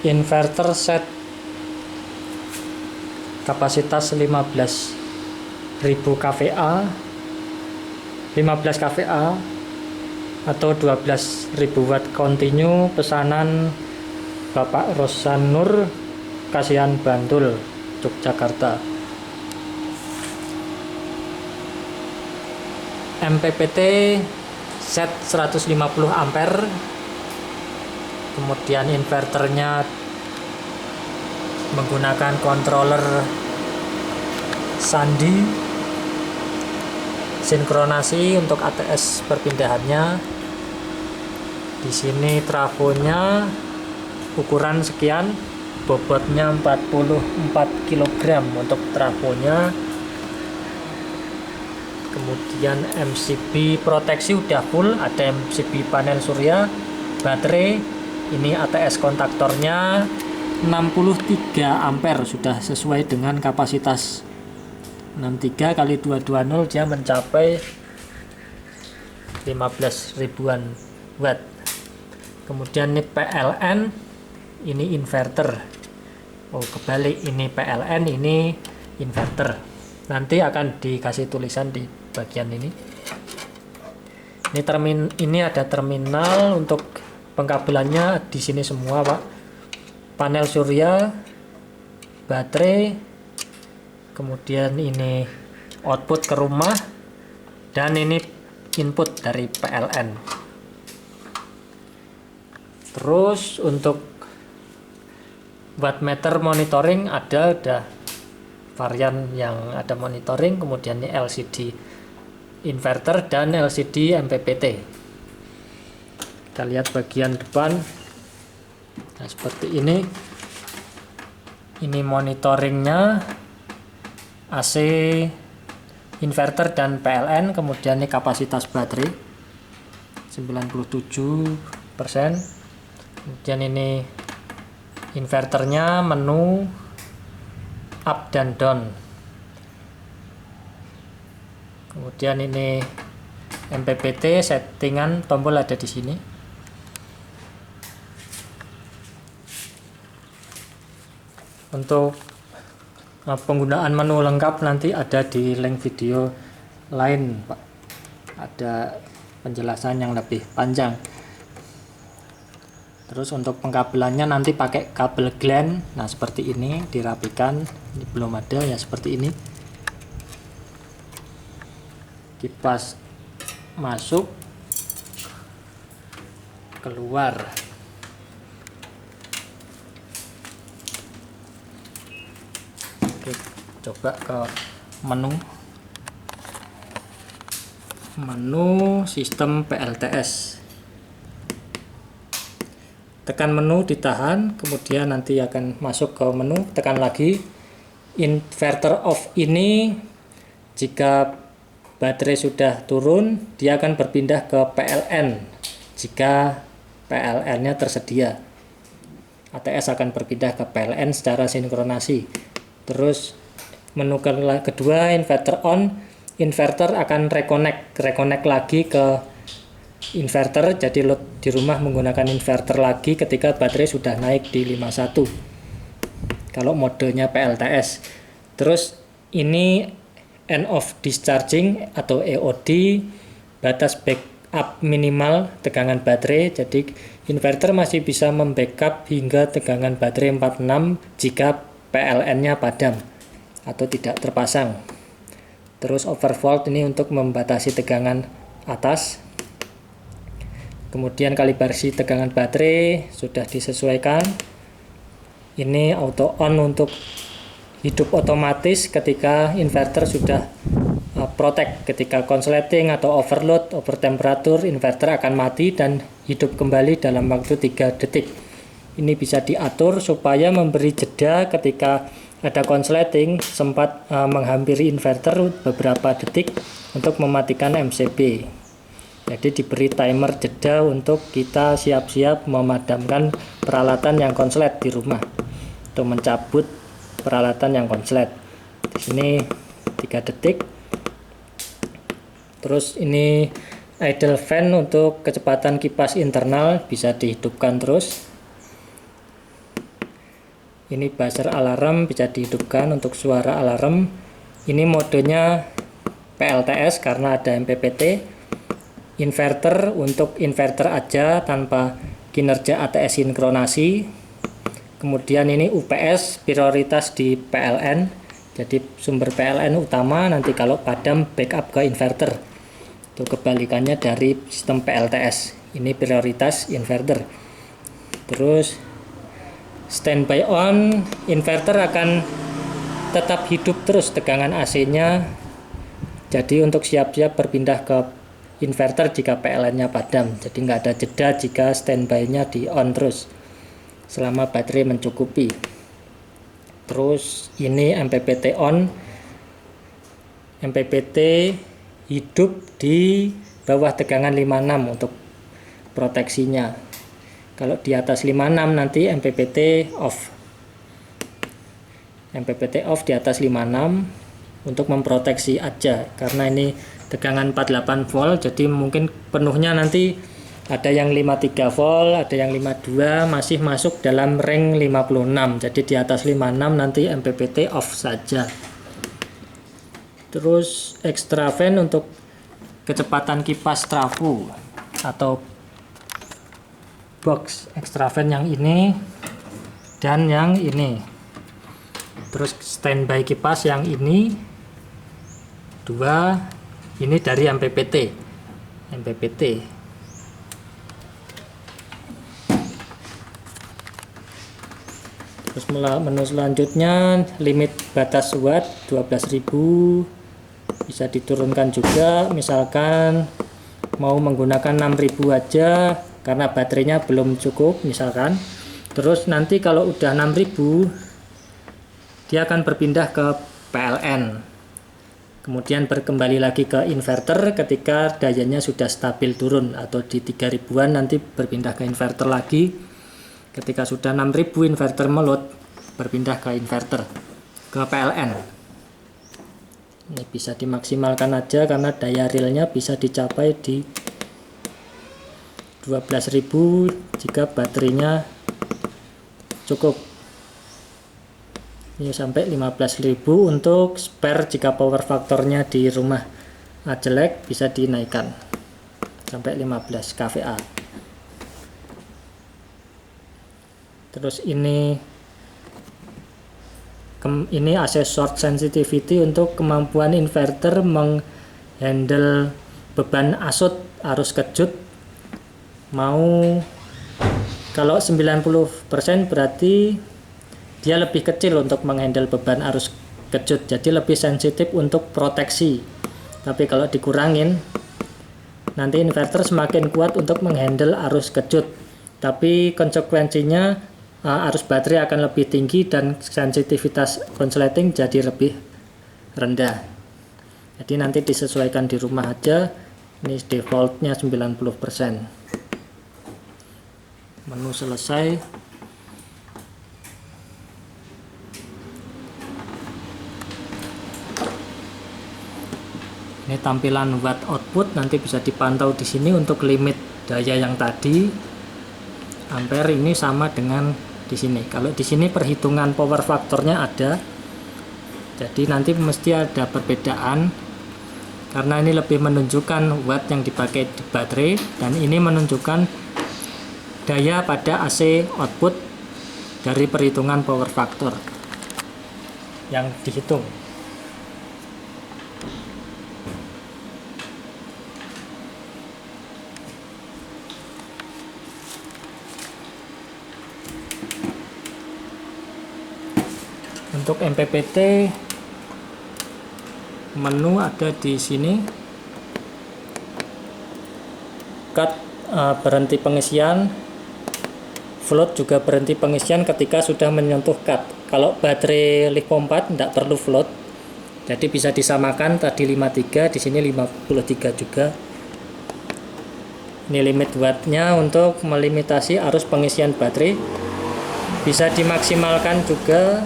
inverter set kapasitas 15.000 kVA, 15 kVA atau 12.000 watt continue, pesanan Bapak Rosan Nur, Kasihan Bantul, Yogyakarta. MPPT set 150 ampere. Kemudian inverternya menggunakan controller sandi, sinkronasi untuk ATS perpindahannya. Di sini trafonya ukuran sekian, bobotnya 44 kg untuk trafonya. Kemudian MCB proteksi udah full, ada MCB panel surya, baterai. Ini ATS kontaktornya 63 ampere, sudah sesuai dengan kapasitas 63 kali 220, dia mencapai 15 ribuan watt. Kemudian ini PLN, ini inverter. Oh, kebalik, ini PLN, ini inverter. Nanti akan dikasih tulisan di bagian ini. Ini ada terminal untuk pengkabelannya di sini semua, Pak. Panel surya, baterai, kemudian ini output ke rumah, dan ini input dari PLN. Terus untuk wattmeter monitoring ada varian yang ada monitoring, kemudian ini LCD inverter dan LCD MPPT. Kita lihat bagian depan. Nah, seperti ini monitoringnya, AC, inverter dan PLN. Kemudian ini kapasitas baterai 97%. Kemudian ini inverternya, menu up dan down. Kemudian ini MPPT, settingan tombol ada di sini. Untuk penggunaan menu lengkap nanti ada di link video lain, Pak. Ada penjelasan yang lebih panjang. Terus untuk pengkabelannya nanti pakai kabel gland. Nah, seperti ini dirapikan. Ini belum ada ya, seperti ini. Kipas masuk, keluar. Oke, coba ke menu sistem PLTS. Tekan menu, ditahan, kemudian nanti akan masuk ke menu, tekan lagi. Inverter off ini jika baterai sudah turun, dia akan berpindah ke PLN jika PLN-nya tersedia. ATS akan berpindah ke PLN secara sinkronasi. Terus menu kedua, inverter on, inverter akan reconnect lagi ke inverter. Jadi load di rumah menggunakan inverter lagi ketika baterai sudah naik di 51 kalau modenya PLTS. Terus ini end of discharging atau EOD, batas backup minimal tegangan baterai. Jadi inverter masih bisa membackup hingga tegangan baterai 46 jika PLN-nya padam atau tidak terpasang. Terus overvolt ini untuk membatasi tegangan atas. Kemudian kalibrasi tegangan baterai sudah disesuaikan. Ini auto on untuk hidup otomatis ketika inverter sudah protect. Ketika konsleting atau overload, over temperatur, inverter akan mati dan hidup kembali dalam waktu 3 detik. Ini bisa diatur supaya memberi jeda ketika ada konsleting sempat menghampiri inverter beberapa detik untuk mematikan MCB. Jadi diberi timer jeda untuk kita siap-siap memadamkan peralatan yang konslet di rumah atau mencabut peralatan yang konslet. Di sini 3 detik. Terus ini idle fan untuk kecepatan kipas internal bisa dihidupkan terus. Ini buzzer alarm bisa dihidupkan untuk suara alarm. Ini modenya PLTS karena ada MPPT. Inverter untuk inverter aja tanpa kinerja ATS sinkronasi. Kemudian ini UPS prioritas di PLN. Jadi sumber PLN utama, nanti kalau padam backup ke inverter. Itu kebalikannya dari sistem PLTS. Ini prioritas inverter. Terus standby on, inverter akan tetap hidup terus tegangan AC-nya. Jadi untuk siap-siap berpindah ke inverter jika PLN-nya padam. Jadi nggak ada jeda jika standby-nya di on terus selama baterai mencukupi. Terus ini MPPT on. MPPT hidup di bawah tegangan 56 untuk proteksinya. Kalau di atas 56 nanti MPPT off. MPPT off di atas 56 untuk memproteksi aja, karena ini tegangan 48 volt, jadi mungkin penuhnya nanti ada yang 53 volt, ada yang 52, masih masuk dalam ring 56. Jadi di atas 56 nanti MPPT off saja. Terus extra fan untuk kecepatan kipas trafo atau box extra fan yang ini dan yang ini. Terus standby kipas yang ini dua, ini dari MPPT. Terus menu selanjutnya limit batas watt 12.000, bisa diturunkan juga, misalkan mau menggunakan 6.000 aja karena baterainya belum cukup misalkan. Terus nanti kalau udah 6.000 dia akan berpindah ke PLN, kemudian berkembali lagi ke inverter ketika dayanya sudah stabil turun, atau di 3.000-an nanti berpindah ke inverter lagi. Ketika sudah 6.000 inverter melut, berpindah ke inverter, ke PLN. Ini bisa dimaksimalkan aja karena daya realnya bisa dicapai di 12.000 jika baterainya cukup. Ini sampai 15.000 untuk spare jika power faktornya di rumah jelek, bisa dinaikkan sampai 15 kVA. Terus ini AC short sensitivity untuk kemampuan inverter menghandle beban arus kejut. Mau kalau 90% berarti dia lebih kecil untuk menghandle beban arus kejut, jadi lebih sensitif untuk proteksi. Tapi kalau dikurangin, nanti inverter semakin kuat untuk menghandle arus kejut, tapi konsekuensinya arus baterai akan lebih tinggi dan sensitivitas konsleting jadi lebih rendah. Jadi nanti disesuaikan di rumah aja. Ini defaultnya 90%. Menu selesai. Ini tampilan watt output, nanti bisa dipantau di sini untuk limit daya yang tadi. Ampere ini sama dengan di sini. Kalau di sini perhitungan power faktornya ada, jadi nanti mesti ada perbedaan karena ini lebih menunjukkan watt yang dipakai di baterai, dan ini menunjukkan daya pada AC output dari perhitungan power factor yang dihitung. Untuk MPPT menu ada di sini. Cut berhenti pengisian, float juga berhenti pengisian ketika sudah menyentuh cut. Kalau baterai LiPo 4 tidak perlu float, jadi bisa disamakan tadi 53, di sini 53 juga. Ini limit wattnya untuk melimitasi arus pengisian baterai. Bisa dimaksimalkan juga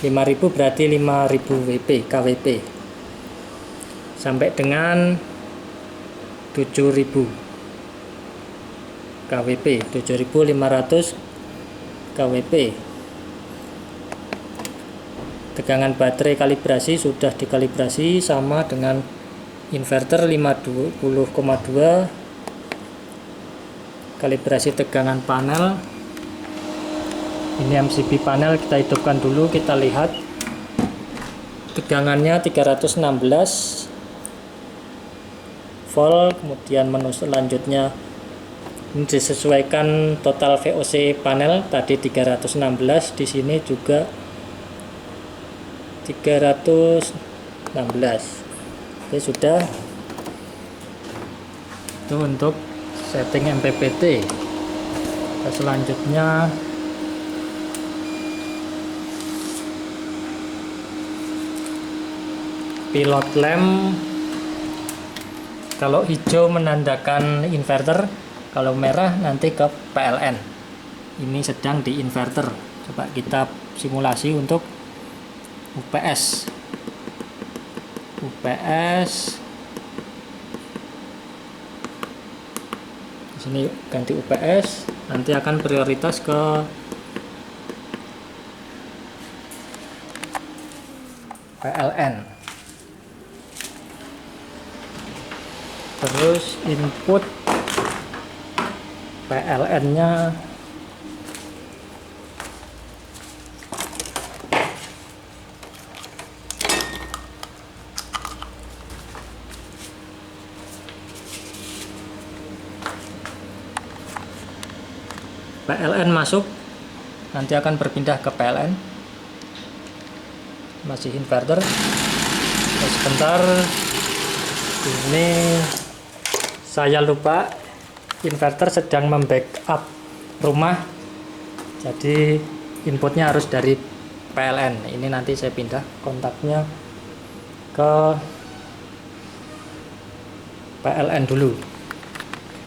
5000 berarti 5000 kWp sampai dengan 7000 kWp, 7500 kWp. Tegangan baterai kalibrasi sudah dikalibrasi sama dengan inverter 50,2. Kalibrasi tegangan panel, ini MCB panel kita hidupkan dulu, kita lihat tegangannya 316 volt. Kemudian menu selanjutnya ini disesuaikan total VOC panel, tadi 316, di sini juga 316. Oke, sudah. Itu untuk setting MPPT. Selanjutnya pilot lamp, kalau hijau menandakan inverter, kalau merah nanti ke PLN. Ini sedang di inverter. Coba kita simulasi untuk UPS. Di sini ganti UPS, nanti akan prioritas ke PLN. Terus input PLN-nya masuk, nanti akan berpindah ke PLN. Masih inverter. Terus sebentar, ini saya lupa, inverter sedang membackup rumah, jadi inputnya harus dari PLN. Ini nanti saya pindah kontaknya ke PLN dulu.